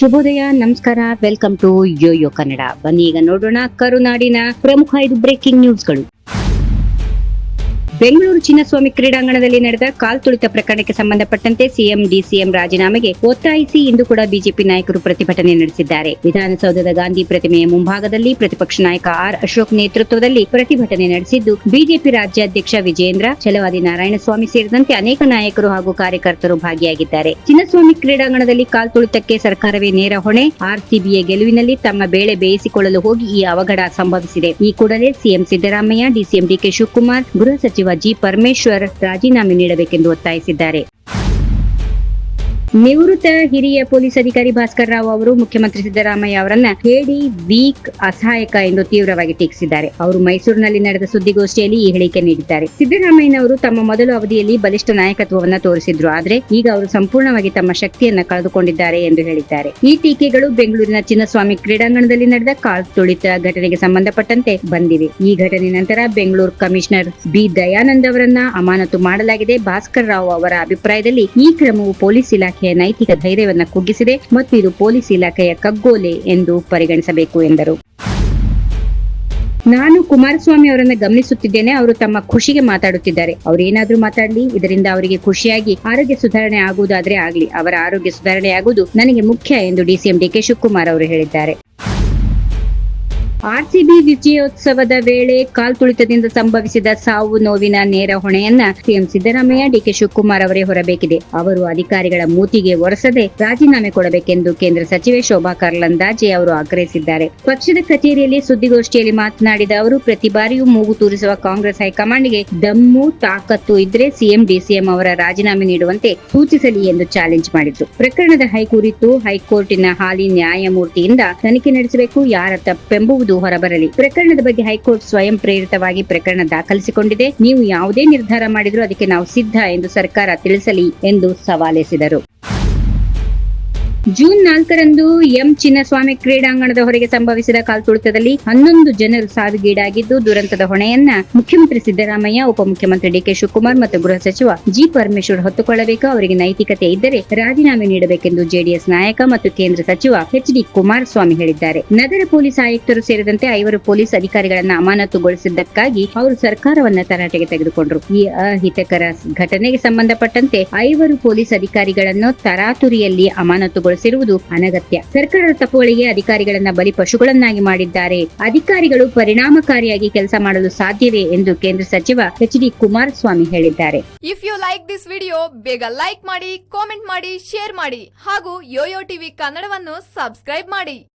ಶುಭೋದಯ, ನಮಸ್ಕಾರ, welcome to Yoyo Kannada. ಬನ್ನಿ ಈಗ ನೋಡೋಣ ಕರುನಾಡಿನ ಪ್ರಮುಖ 5 ಬ್ರೇಕಿಂಗ್ ನ್ಯೂಸ್ಗಳು. ಬೆಂಗಳೂರು ಚಿನ್ನಸ್ವಾಮಿ ಕ್ರೀಡಾಂಗಣದಲ್ಲಿ ನಡೆದ ಕಾಲ್ತುಳಿತ ಪ್ರಕರಣಕ್ಕೆ ಸಂಬಂಧಪಟ್ಟಂತೆ ಸಿಎಂ ಡಿಸಿಎಂ ರಾಜೀನಾಮೆಗೆ ಒತ್ತಾಯಿಸಿ ಇಂದು ಕೂಡ ಬಿಜೆಪಿ ನಾಯಕರು ಪ್ರತಿಭಟನೆ ನಡೆಸಿದ್ದಾರೆ. ವಿಧಾನಸೌಧದ ಗಾಂಧಿ ಪ್ರತಿಮೆಯ ಮುಂಭಾಗದಲ್ಲಿ ಪ್ರತಿಪಕ್ಷ ನಾಯಕ ಆರ್ ಅಶೋಕ್ ನೇತೃತ್ವದಲ್ಲಿ ಪ್ರತಿಭಟನೆ ನಡೆಸಿದ್ದು, ಬಿಜೆಪಿ ರಾಜ್ಯಾಧ್ಯಕ್ಷ ವಿಜೇಂದ್ರ, ಛಲವಾದಿ ನಾರಾಯಣಸ್ವಾಮಿ ಸೇರಿದಂತೆ ಅನೇಕ ನಾಯಕರು ಹಾಗೂ ಕಾರ್ಯಕರ್ತರು ಭಾಗಿಯಾಗಿದ್ದಾರೆ. ಚಿನ್ನಸ್ವಾಮಿ ಕ್ರೀಡಾಂಗಣದಲ್ಲಿ ಕಾಲ್ತುಳಿತಕ್ಕೆ ಸರ್ಕಾರವೇ ನೇರ ಹೊಣೆ. ಆರ್ಸಿಬಿಯ ಗೆಲುವಿನಲ್ಲಿ ತಮ್ಮ ಬೇಳೆ ಬೇಯಿಸಿಕೊಳ್ಳಲು ಹೋಗಿ ಈ ಅವಘಡ ಸಂಭವಿಸಿದೆ. ಈ ಕೂಡಲೇ CM Siddaramaiah, DCM DK Shivakumar, ಗೃಹ ಸಚಿವ ಜಿ ಪರಮೇಶ್ವರ್ ರಾಜೀನಾಮೆ ನೀಡಬೇಕೆಂದು ಒತ್ತಾಯಿಸಿದ್ದಾರೆ. ನಿವೃತ್ತ ಹಿರಿಯ ಪೊಲೀಸ್ ಅಧಿಕಾರಿ ಭಾಸ್ಕರ್ ರಾವ್ ಅವರು ಮುಖ್ಯಮಂತ್ರಿ ಸಿದ್ದರಾಮಯ್ಯ ಅವರನ್ನ ಹೇಡಿ, ವೀಕ್, ಅಸಹಾಯಕ ಎಂದು ತೀವ್ರವಾಗಿ ಟೀಕಿಸಿದ್ದಾರೆ. ಅವರು ಮೈಸೂರಿನಲ್ಲಿ ನಡೆದ ಸುದ್ದಿಗೋಷ್ಠಿಯಲ್ಲಿ ಈ ಹೇಳಿಕೆ ನೀಡಿದ್ದಾರೆ. ಸಿದ್ದರಾಮಯ್ಯನವರು ತಮ್ಮ ಮೊದಲ ಅವಧಿಯಲ್ಲಿ ಬಲಿಷ್ಠ ನಾಯಕತ್ವವನ್ನು ತೋರಿಸಿದ್ರು, ಆದ್ರೆ ಈಗ ಅವರು ಸಂಪೂರ್ಣವಾಗಿ ತಮ್ಮ ಶಕ್ತಿಯನ್ನ ಕಳೆದುಕೊಂಡಿದ್ದಾರೆ ಎಂದು ಹೇಳಿದ್ದಾರೆ. ಈ ಟೀಕೆಗಳು ಬೆಂಗಳೂರಿನ ಚಿನ್ನಸ್ವಾಮಿ ಕ್ರೀಡಾಂಗಣದಲ್ಲಿ ನಡೆದ ಕಾಲ್ತುಳಿತ ಘಟನೆಗೆ ಸಂಬಂಧಪಟ್ಟಂತೆ ಬಂದಿವೆ. ಈ ಘಟನೆ ನಂತರ ಬೆಂಗಳೂರು ಕಮಿಷನರ್ ಬಿ ದಯಾನಂದ್ ಅವರನ್ನ ಅಮಾನತು ಮಾಡಲಾಗಿದೆ. ಭಾಸ್ಕರ್ ರಾವ್ ಅವರ ಅಭಿಪ್ರಾಯದಲ್ಲಿ ಈ ಕ್ರಮವು ಪೊಲೀಸ್ ಇಲಾಖೆ ನೈತಿಕ ಧೈರ್ಯವನ್ನ ಕುಗ್ಗಿಸಿದೆ ಮತ್ತು ಇದು ಪೊಲೀಸ್ ಇಲಾಖೆಯ ಕಗ್ಗೋಲೆ ಎಂದು ಪರಿಗಣಿಸಬೇಕು ಎಂದರು. ನಾನು ಕುಮಾರಸ್ವಾಮಿ ಅವರನ್ನ ಗಮನಿಸುತ್ತಿದ್ದೇನೆ. ಅವರು ತಮ್ಮ ಖುಷಿಗೆ ಮಾತಾಡುತ್ತಿದ್ದಾರೆ. ಅವರೇನಾದ್ರೂ ಮಾತಾಡ್ಲಿ, ಇದರಿಂದ ಅವರಿಗೆ ಖುಷಿಯಾಗಿ ಆರೋಗ್ಯ ಸುಧಾರಣೆ ಆಗುವುದಾದ್ರೆ ಆಗ್ಲಿ. ಅವರ ಆರೋಗ್ಯ ಸುಧಾರಣೆ ಆಗುವುದು ನನಗೆ ಮುಖ್ಯ ಎಂದು ಡಿಸಿಎಂ ಡಿಕೆ ಶಿವಕುಮಾರ್ ಅವರು ಹೇಳಿದ್ದಾರೆ. ಆರ್ಸಿಬಿ ವಿಜಯೋತ್ಸವದ ವೇಳೆ ಕಾಲ್ತುಳಿತದಿಂದ ಸಂಭವಿಸಿದ ಸಾವು ನೋವಿನ ನೇರ ಹೊಣೆಯನ್ನ ಸಿಎಂ ಸಿದ್ದರಾಮಯ್ಯ, ಡಿಕೆ ಶಿವಕುಮಾರ್ ಅವರೇ ಹೊರಬೇಕಿದೆ. ಅವರು ಅಧಿಕಾರಿಗಳ ಮೂತಿಗೆ ಒರೆಸದೆ ರಾಜೀನಾಮೆ ಕೊಡಬೇಕೆಂದು ಕೇಂದ್ರ ಸಚಿವೆ ಶೋಭಾ ಕರಂದ್ಲಾಜೆ ಅವರು ಆಗ್ರಹಿಸಿದ್ದಾರೆ. ಪಕ್ಷದ ಕಚೇರಿಯಲ್ಲಿ ಸುದ್ದಿಗೋಷ್ಠಿಯಲ್ಲಿ ಮಾತನಾಡಿದ ಅವರು, ಪ್ರತಿ ಬಾರಿಯೂ ಮೂಗು ತೂರಿಸುವ ಕಾಂಗ್ರೆಸ್ ಹೈಕಮಾಂಡ್ಗೆ ದಮ್ಮು ತಾಕತ್ತು ಇದ್ರೆ ಸಿಎಂ ಡಿಸಿಎಂ ಅವರ ರಾಜೀನಾಮೆ ನೀಡುವಂತೆ ಸೂಚಿಸಲಿ ಎಂದು ಚಾಲೆಂಜ್ ಮಾಡಿದ್ರು. ಪ್ರಕರಣದ ಕುರಿತು ಹೈಕೋರ್ಟಿನ ಹಾಲಿ ನ್ಯಾಯಮೂರ್ತಿಯಿಂದ ತನಿಖೆ ನಡೆಸಬೇಕು. ಯಾರ ತಪ್ಪೆಂಬುವುದು ಹೊರಬರಲಿ. ಪ್ರಕರಣದ ಬಗ್ಗೆ ಹೈಕೋರ್ಟ್ ಸ್ವಯಂ ಪ್ರೇರಿತವಾಗಿ ಪ್ರಕರಣ ದಾಖಲಿಸಿಕೊಂಡಿದೆ. ನೀವು ಯಾವುದೇ ನಿರ್ಧಾರ ಮಾಡಿದ್ರೂ ಅದಕ್ಕೆ ನಾವು ಸಿದ್ಧ ಎಂದು ಸರ್ಕಾರ ತಿಳಿಸಲಿ ಎಂದು ಸವಾಲೆಸೆದರು. ಜೂನ್ 4ರಂದು ಎಂ ಚಿನ್ನಸ್ವಾಮಿ ಕ್ರೀಡಾಂಗಣದ ಹೊರಗೆ ಸಂಭವಿಸಿದ ಕಾಲ್ತುಳಿತದಲ್ಲಿ 11 ಜನರು ಸಾವಿಗೀಡಾಗಿದ್ದು, ದುರಂತದ ಹೊಣೆಯನ್ನ ಮುಖ್ಯಮಂತ್ರಿ ಸಿದ್ದರಾಮಯ್ಯ, ಉಪಮುಖ್ಯಮಂತ್ರಿ ಡಿಕೆ ಶಿವಕುಮಾರ್ ಮತ್ತು ಗೃಹ ಸಚಿವ ಜಿ ಪರಮೇಶ್ವರ್ ಹೊತ್ತುಕೊಳ್ಳಬೇಕು. ಅವರಿಗೆ ನೈತಿಕತೆ ಇದ್ದರೆ ರಾಜೀನಾಮೆ ನೀಡಬೇಕೆಂದು ಜೆಡಿಎಸ್ ನಾಯಕ ಮತ್ತು ಕೇಂದ್ರ ಸಚಿವ ಎಚ್.ಡಿ. ಕುಮಾರಸ್ವಾಮಿ ಹೇಳಿದ್ದಾರೆ. ನಗರ ಪೊಲೀಸ್ ಆಯುಕ್ತರು ಸೇರಿದಂತೆ 5 ಪೊಲೀಸ್ ಅಧಿಕಾರಿಗಳನ್ನ ಅಮಾನತುಗೊಳಿಸಿದ್ದಕ್ಕಾಗಿ ಅವರು ಸರ್ಕಾರವನ್ನ ತರಾಟೆಗೆ ತೆಗೆದುಕೊಂಡರು. ಈ ಅಹಿತಕರ ಘಟನೆಗೆ ಸಂಬಂಧಪಟ್ಟಂತೆ 5 ಪೊಲೀಸ್ ಅಧಿಕಾರಿಗಳನ್ನು ತರಾತುರಿಯಲ್ಲಿ ಅಮಾನತುಗೊಳಿಸಿರುವುದು ಅನಗತ್ಯ. ಸರ್ಕಾರದ ತಪ್ಪುಗಳಿಗೆ ಅಧಿಕಾರಿಗಳನ್ನ ಬಲಿ ಪಶುಗಳನ್ನಾಗಿ ಮಾಡಿದ್ದಾರೆ. ಅಧಿಕಾರಿಗಳು ಪರಿಣಾಮಕಾರಿಯಾಗಿ ಕೆಲಸ ಮಾಡಲು ಸಾಧ್ಯವೇ ಎಂದು ಕೇಂದ್ರ ಸಚಿವ ಎಚ್.ಡಿ. ಕುಮಾರಸ್ವಾಮಿ ಹೇಳಿದ್ದಾರೆ. If you like this video, ಬೇಗ ಲೈಕ್ ಮಾಡಿ, ಕಾಮೆಂಟ್ ಮಾಡಿ, ಶೇರ್ ಮಾಡಿ ಹಾಗೂ ಯೋಯೋ ಟಿವಿ ಕನ್ನಡವನ್ನು ಸಬ್ಸ್ಕ್ರೈಬ್ ಮಾಡಿ.